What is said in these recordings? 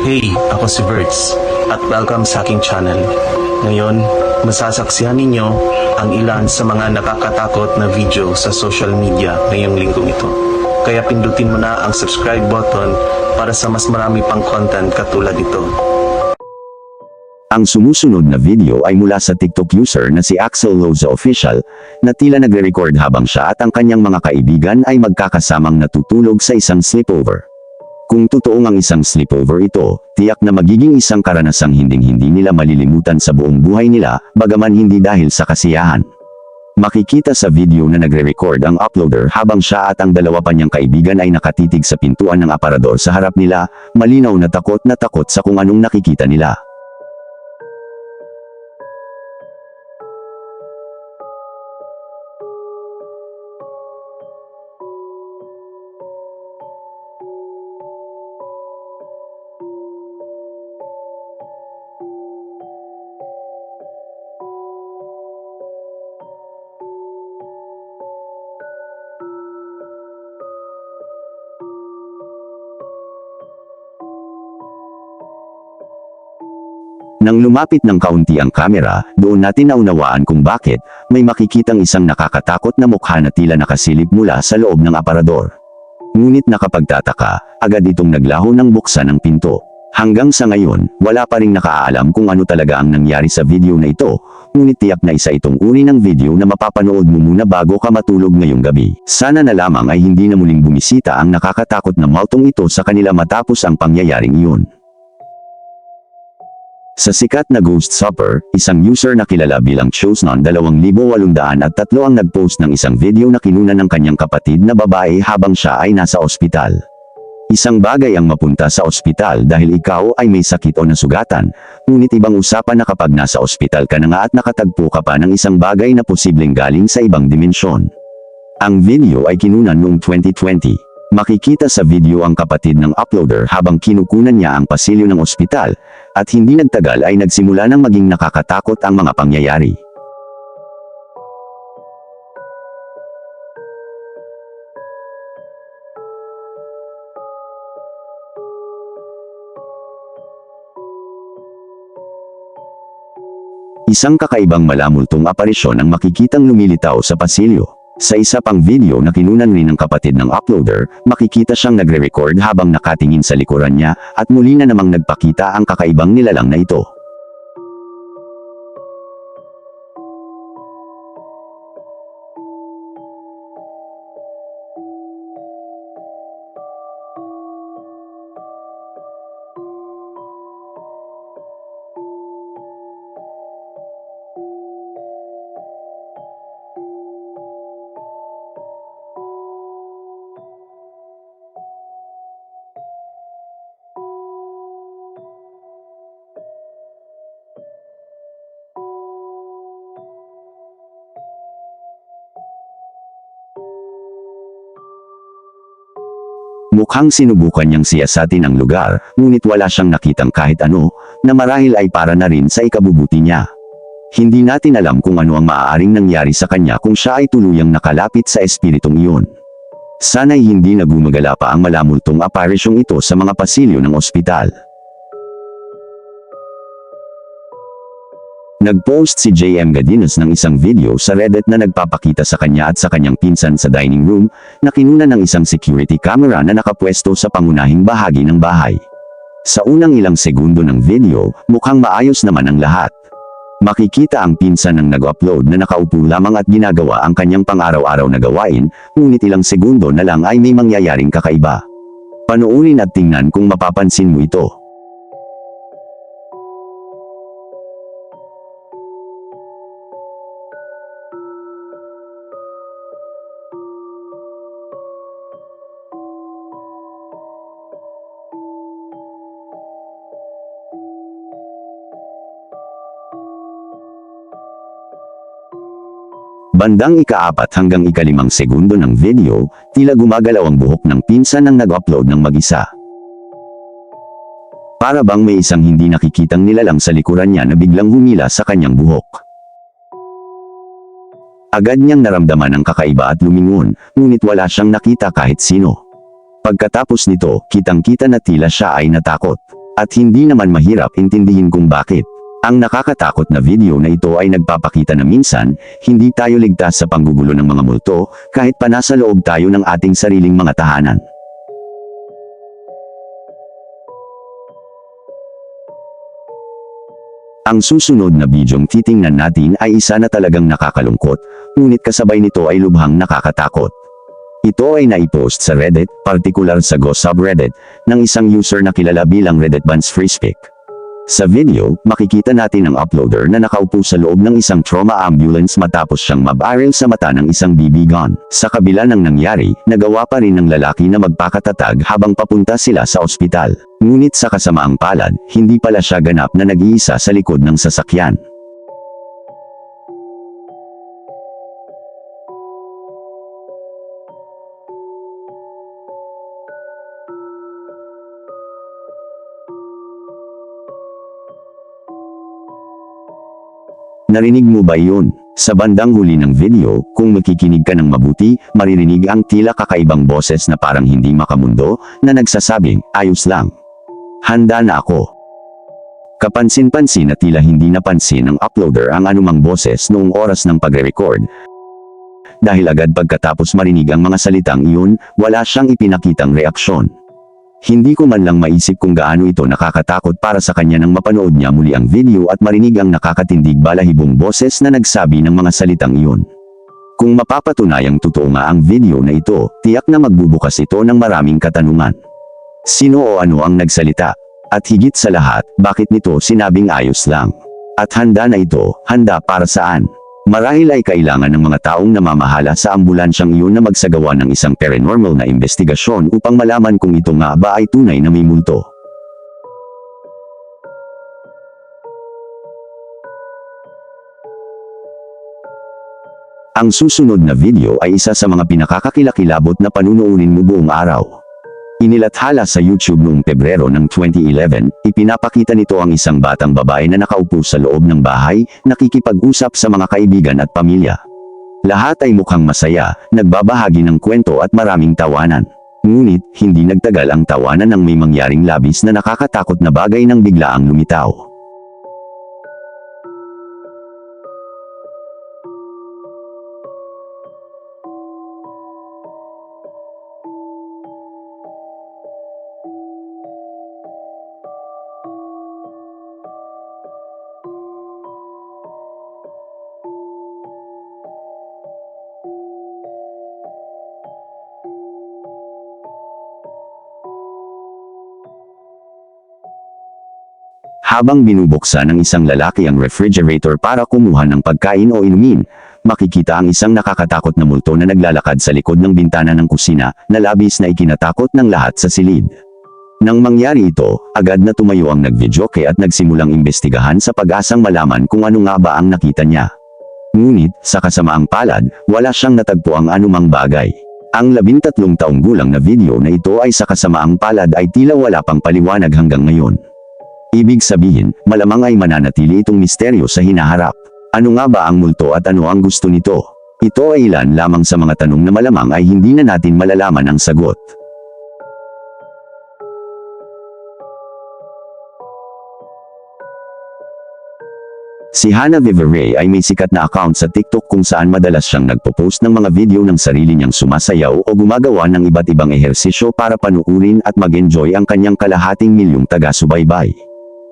Hey, ako si Verts at welcome sa aking channel. Ngayon, masasaksihan ninyo ang ilan sa mga nakakatakot na video sa social media ngayong linggong ito. Kaya pindutin mo na ang subscribe button para sa mas marami pang content katulad ito. Ang sumusunod na video ay mula sa TikTok user na si Axel Loza Official, na tila nagre-record habang siya at ang kanyang mga kaibigan ay magkakasamang natutulog sa isang sleepover. Kung totoong ang isang sleepover ito, tiyak na magiging isang karanasang hinding-hindi nila malilimutan sa buong buhay nila, bagaman hindi dahil sa kasiyahan. Makikita sa video na nagre-record ang uploader habang siya at ang dalawa pa niyang kaibigan ay nakatitig sa pintuan ng aparador sa harap nila, malinaw na takot sa kung anong nakikita nila. Nang lumapit ng kaunti ang kamera, doon natin naunawaan kung bakit may makikitang isang nakakatakot na mukha na tila nakasilip mula sa loob ng aparador. Ngunit nakapagtataka, agad itong naglaho ng buksan ng pinto. Hanggang sa ngayon, wala pa ring nakaalam kung ano talaga ang nangyari sa video na ito, ngunit tiyak na isa itong uri ng video na mapapanood mo muna bago ka matulog ngayong gabi. Sana na lamang ay hindi na muling bumisita ang nakakatakot na multong ito sa kanila matapos ang pangyayaring iyon. Sa sikat na Ghost Supper, isang user na kilala bilang Chosnon 2803 ang nagpost ng isang video na kinuna ng kanyang kapatid na babae habang siya ay nasa ospital. Isang bagay ang mapunta sa ospital dahil ikaw ay may sakit o nasugatan, ngunit ibang usapan na kapag nasa ospital ka na nga at nakatagpo ka pa ng isang bagay na posibleng galing sa ibang dimensyon. Ang video ay kinunan noong 2020. Makikita sa video ang kapatid ng uploader habang kinukunan niya ang pasilyo ng ospital, at hindi nagtagal ay nagsimula ng maging nakakatakot ang mga pangyayari. Isang kakaibang malamultong aparisyon ang makikitang lumilitaw sa pasilyo. Sa isa pang video na kinunan rin ng kapatid ng uploader, makikita siyang nagre-record habang nakatingin sa likuran niya, at muli na namang nagpakita ang kakaibang nilalang na ito. Mukhang sinubukan niyang siyasatin ang lugar, ngunit wala siyang nakitang kahit ano, na marahil ay para na rin sa ikabubuti niya. Hindi natin alam kung ano ang maaaring nangyari sa kanya kung siya ay tuluyang nakalapit sa espiritong iyon. Sana'y hindi na gumagala pa ang malamultong aparisyong ito sa mga pasilyo ng ospital. Nag-post si JM Gadinas ng isang video sa Reddit na nagpapakita sa kanya at sa kanyang pinsan sa dining room, na kinunan ng isang security camera na nakapwesto sa pangunahing bahagi ng bahay. Sa unang ilang segundo ng video, mukhang maayos naman ang lahat. Makikita ang pinsan ng nag-upload na nakaupo lamang at ginagawa ang kanyang pang-araw-araw na gawain, ngunit ilang segundo na lang ay may mangyayaring kakaiba. Panoorin at tingnan kung mapapansin mo ito. Bandang ika-4 hanggang ika-5 segundo ng video, tila gumagalaw ang buhok ng pinsan ng nag-upload ng mag-isa. Para bang may isang hindi nakikitang nilalang sa likuran niya na biglang humila sa kanyang buhok. Agad niyang naramdaman ang kakaiba at lumingon, ngunit wala siyang nakita kahit sino. Pagkatapos nito, kitang-kita na tila siya ay natakot. At hindi naman mahirap intindihin kung bakit. Ang nakakatakot na video na ito ay nagpapakita na minsan, hindi tayo ligtas sa panggugulo ng mga multo, kahit pa nasa loob tayo ng ating sariling mga tahanan. Ang susunod na bidyong titingnan natin ay isa na talagang nakakalungkot, ngunit kasabay nito ay lubhang nakakatakot. Ito ay naipost sa Reddit, partikular sa Go subreddit, ng isang user na kilala bilang Redditbans FreeSpeak. Sa video, makikita natin ang uploader na nakaupo sa loob ng isang trauma ambulance matapos siyang mabaril sa mata ng isang BB gun. Sa kabila ng nangyari, nagawa pa rin ng lalaki na magpakatatag habang papunta sila sa ospital. Ngunit sa kasamaang palad, hindi pala siya ganap na nag-iisa sa likod ng sasakyan. Narinig mo ba yun? Sa bandang huli ng video, kung makikinig ka ng mabuti, maririnig ang tila kakaibang boses na parang hindi makamundo, na nagsasabing, ayos lang. Handa na ako. Kapansin-pansin na tila hindi napansin ng uploader ang anumang boses noong oras ng pagre-record. Dahil agad pagkatapos marinig ang mga salitang iyon, wala siyang ipinakitang reaksyon. Hindi ko man lang maisip kung gaano ito nakakatakot para sa kanya nang mapanood niya muli ang video at marinig ang nakakatindig balahibong boses na nagsabi ng mga salitang iyon. Kung mapapatunayang totoo nga ang video na ito, tiyak na magbubukas ito ng maraming katanungan. Sino o ano ang nagsalita? At higit sa lahat, bakit nito sinabing ayos lang? At handa na ito, handa para saan? Marahil ay kailangan ng mga taong namamahala sa ambulansyang iyon na magsagawa ng isang paranormal na investigasyon upang malaman kung ito nga ba ay tunay na may multo. Ang susunod na video ay isa sa mga pinakakakilakilabot na panunuunin mo buong araw. Inilathala sa YouTube noong Pebrero ng 2011, ipinapakita nito ang isang batang babae na nakaupo sa loob ng bahay, nakikipag-usap sa mga kaibigan at pamilya. Lahat ay mukhang masaya, nagbabahagi ng kwento at maraming tawanan. Ngunit, hindi nagtagal ang tawanan nang may mangyaring labis na nakakatakot na bagay nang biglaang lumitaw. Habang binubuksan ng isang lalaki ang refrigerator para kumuha ng pagkain o inumin, makikita ang isang nakakatakot na multo na naglalakad sa likod ng bintana ng kusina, na labis na ikinatakot ng lahat sa silid. Nang mangyari ito, agad na tumayo ang nagvideoke at nagsimulang imbestigahan sa pag-asang malaman kung ano nga ba ang nakita niya. Ngunit, sa kasamaang palad, wala siyang natagpo ang anumang bagay. Ang 13 taong gulang na video na ito ay sa kasamaang palad ay tila wala pang paliwanag hanggang ngayon. Ibig sabihin, malamang ay mananatili itong misteryo sa hinaharap. Ano nga ba ang multo at ano ang gusto nito? Ito ay ilan lamang sa mga tanong na malamang ay hindi na natin malalaman ang sagot. Si Hannah Viveray ay may sikat na account sa TikTok kung saan madalas siyang nagpo-post ng mga video ng sarili niyang sumasayaw o gumagawa ng iba't ibang ehersisyo para panuurin at mag-enjoy ang kanyang kalahating milyong taga-subaybay.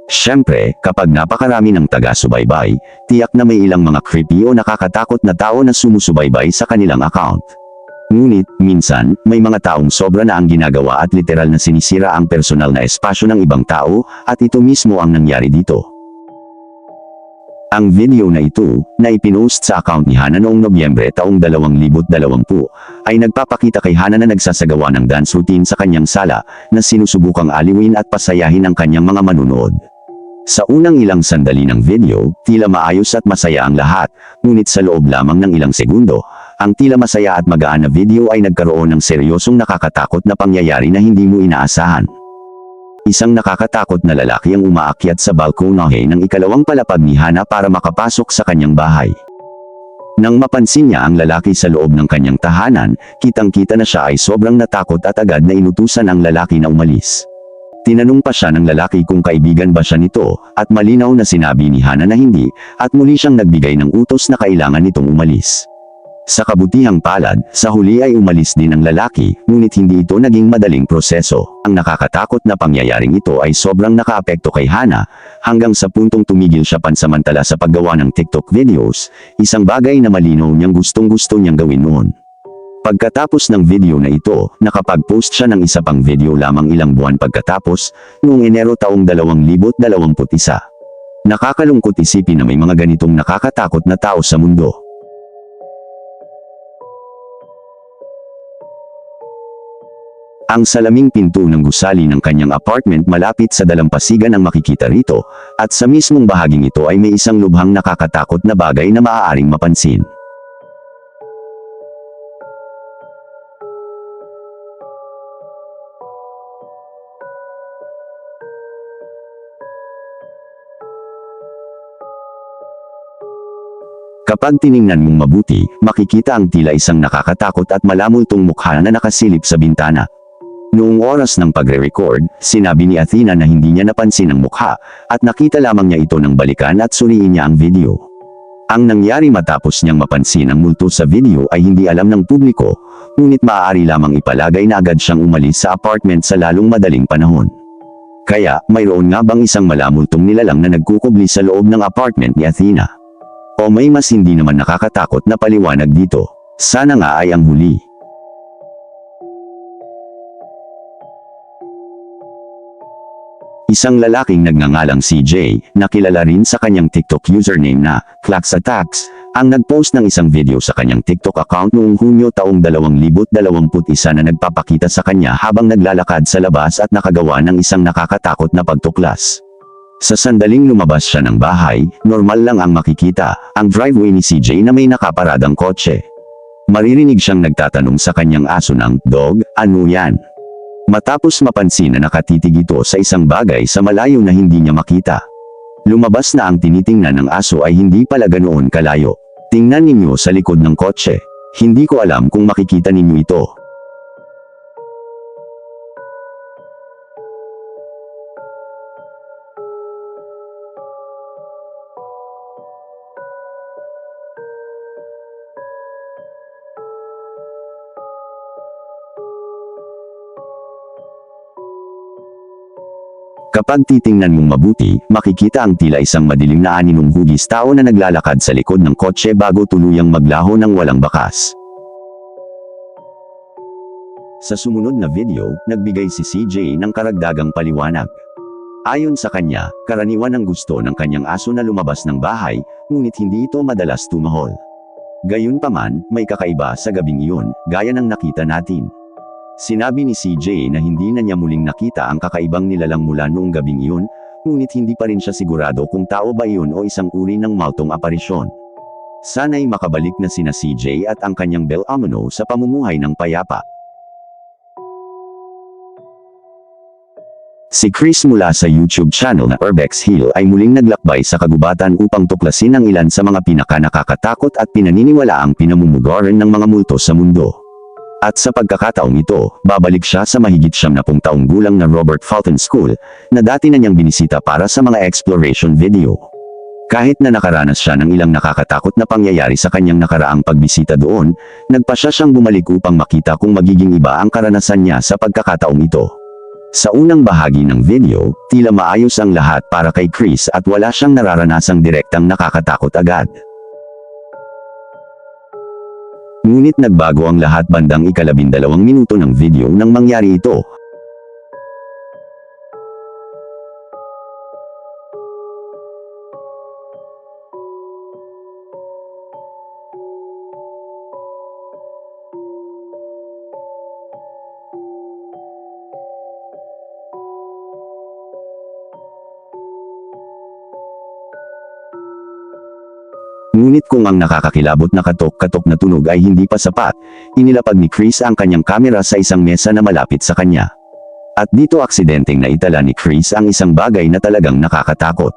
Siyempre, kapag napakarami ng taga-subaybay, tiyak na may ilang mga creepy o nakakatakot na tao na sumusubaybay sa kanilang account. Ngunit, minsan, may mga taong sobra na ang ginagawa at literal na sinisira ang personal na espasyo ng ibang tao, at ito mismo ang nangyari dito. Ang video na ito, na ipinost sa account ni Hannah noong Nobyembre taong 2020, ay nagpapakita kay Hannah na nagsasagawa ng dance routine sa kanyang sala, na sinusubukang aliwin at pasayahin ang kanyang mga manunood. Sa unang ilang sandali ng video, tila maayos at masaya ang lahat, ngunit sa loob lamang ng ilang segundo, ang tila masaya at magaan na video ay nagkaroon ng seryosong nakakatakot na pangyayari na hindi mo inaasahan. Isang nakakatakot na lalaki ang umaakyat sa balkonahe ng ikalawang palapag ni Hannah para makapasok sa kanyang bahay. Nang mapansin niya ang lalaki sa loob ng kanyang tahanan, kitang-kita na siya ay sobrang natakot at agad na inutusan ang lalaki na umalis. Tinanong pa siya ng lalaki kung kaibigan ba siya nito, at malinaw na sinabi ni Hana na hindi, at muli siyang nagbigay ng utos na kailangan nitong umalis. Sa kabutihang palad, sa huli ay umalis din ang lalaki, ngunit hindi ito naging madaling proseso. Ang nakakatakot na pangyayaring ito ay sobrang nakaapekto kay Hana, hanggang sa puntong tumigil siya pansamantala sa paggawa ng TikTok videos, isang bagay na malinaw niyang gustong-gusto niyang gawin noon. Pagkatapos ng video na ito, nakapag-post siya ng isa pang video lamang ilang buwan pagkatapos, noong Enero taong 2021. Nakakalungkot isipin na may mga ganitong nakakatakot na tao sa mundo. Ang salaming pinto ng gusali ng kanyang apartment malapit sa dalampasigan ang makikita rito, at sa mismong bahaging ito ay may isang lubhang nakakatakot na bagay na maaaring mapansin. Kapag tiningnan mong mabuti, makikita ang tila isang nakakatakot at malamultong mukha na nakasilip sa bintana. Noong oras ng pagre-record, sinabi ni Athena na hindi niya napansin ang mukha, at nakita lamang niya ito ng balikan at suriin niya ang video. Ang nangyari matapos niyang mapansin ang multo sa video ay hindi alam ng publiko, ngunit maaari lamang ipalagay na agad siyang umalis sa apartment sa lalong madaling panahon. Kaya, mayroon nga bang isang malamultong nilalang na nagkukubli sa loob ng apartment ni Athena? O may mas hindi naman nakakatakot na paliwanag dito? Sana nga ay ang huli. Isang lalaking nagngangalang CJ, na kilala rin sa kanyang TikTok username na Clax Attacks, ang nagpost ng isang video sa kanyang TikTok account noong Hunyo taong 2021 na nagpapakita sa kanya habang naglalakad sa labas at nakagawa ng isang nakakatakot na pagtuklas. Sa sandaling lumabas siya ng bahay, normal lang ang makikita, ang driveway ni CJ na may nakaparadang kotse. Maririnig siyang nagtatanong sa kanyang aso ng, "Dog, ano yan?" Matapos mapansin na nakatitig ito sa isang bagay sa malayo na hindi niya makita. Lumabas na ang tinitingnan ng aso ay hindi pala ganoon kalayo. Tingnan ninyo sa likod ng kotse. Hindi ko alam kung makikita ninyo ito. Kapag titingnan mong mabuti, makikita ang tila isang madilim na aninong hugis tao na naglalakad sa likod ng kotse bago tuluyang maglaho ng walang bakas. Sa sumunod na video, nagbigay si CJ ng karagdagang paliwanag. Ayon sa kanya, karaniwan ang gusto ng kanyang aso na lumabas ng bahay, ngunit hindi ito madalas tumahol. Gayunpaman, may kakaiba sa gabing iyon, gaya ng nakita natin. Sinabi ni CJ na hindi na niya muling nakita ang kakaibang nilalang mula noong gabing iyon, ngunit hindi pa rin siya sigurado kung tao ba iyon o isang uri ng multong aparisyon. Sana'y makabalik na sina CJ at ang kanyang Bel Amano sa pamumuhay ng payapa. Si Chris mula sa YouTube channel na Urbex Hill ay muling naglakbay sa kagubatan upang tuklasin ang ilan sa mga pinaka-nakakatakot at pinaniniwalaang pinamumugaran ng mga multo sa mundo. At sa pagkakataong ito, babalik siya sa mahigit 70 taong gulang na Robert Fulton School, na dati na niyang binisita para sa mga exploration video. Kahit na nakaranas siya ng ilang nakakatakot na pangyayari sa kanyang nakaraang pagbisita doon, nagpasya siyang bumalik upang makita kung magiging iba ang karanasan niya sa pagkakataong ito. Sa unang bahagi ng video, tila maayos ang lahat para kay Chris at wala siyang nararanasang direktang nakakatakot agad. Ngunit nagbago ang lahat bandang 12 minuto ng video nang mangyari ito. Ngunit kung ang nakakakilabot na katok-katok na tunog ay hindi pa sapat, inilapag ni Chris ang kanyang kamera sa isang mesa na malapit sa kanya. At dito aksidenteng naitala ni Chris ang isang bagay na talagang nakakatakot.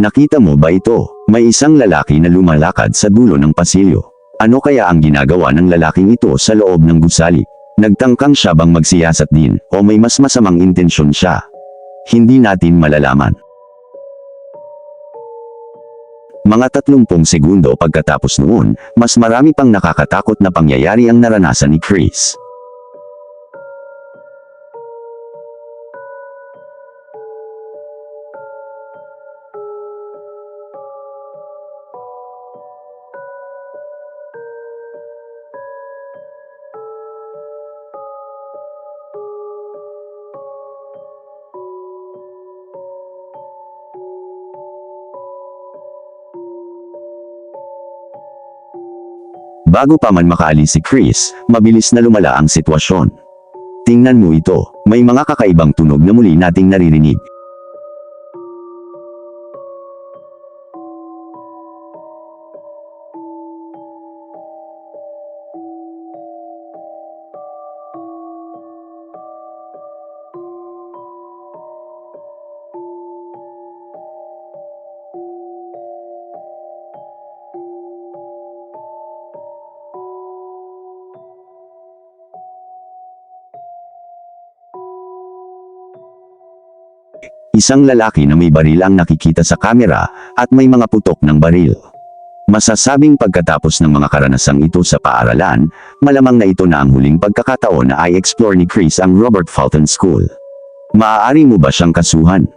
Nakita mo ba ito? May isang lalaki na lumalakad sa dulo ng pasilyo. Ano kaya ang ginagawa ng lalaking ito sa loob ng gusali? Nagtangkang siya bang magsiyasat din o may mas masamang intensyon siya? Hindi natin malalaman. Mga 30 segundo pagkatapos noon, mas marami pang nakakatakot na pangyayari ang naranasan ni Chris. Bago pa man makaalis si Chris, mabilis na lumala ang sitwasyon. Tingnan mo ito, may mga kakaibang tunog na muli nating naririnig. Isang lalaki na may baril ang nakikita sa kamera at may mga putok ng baril. Masasabing pagkatapos ng mga karanasang ito sa paaralan, malamang na ito na ang huling pagkakataon na i-explore ni Chris ang Robert Fulton School. Maaari mo ba siyang kasuhan?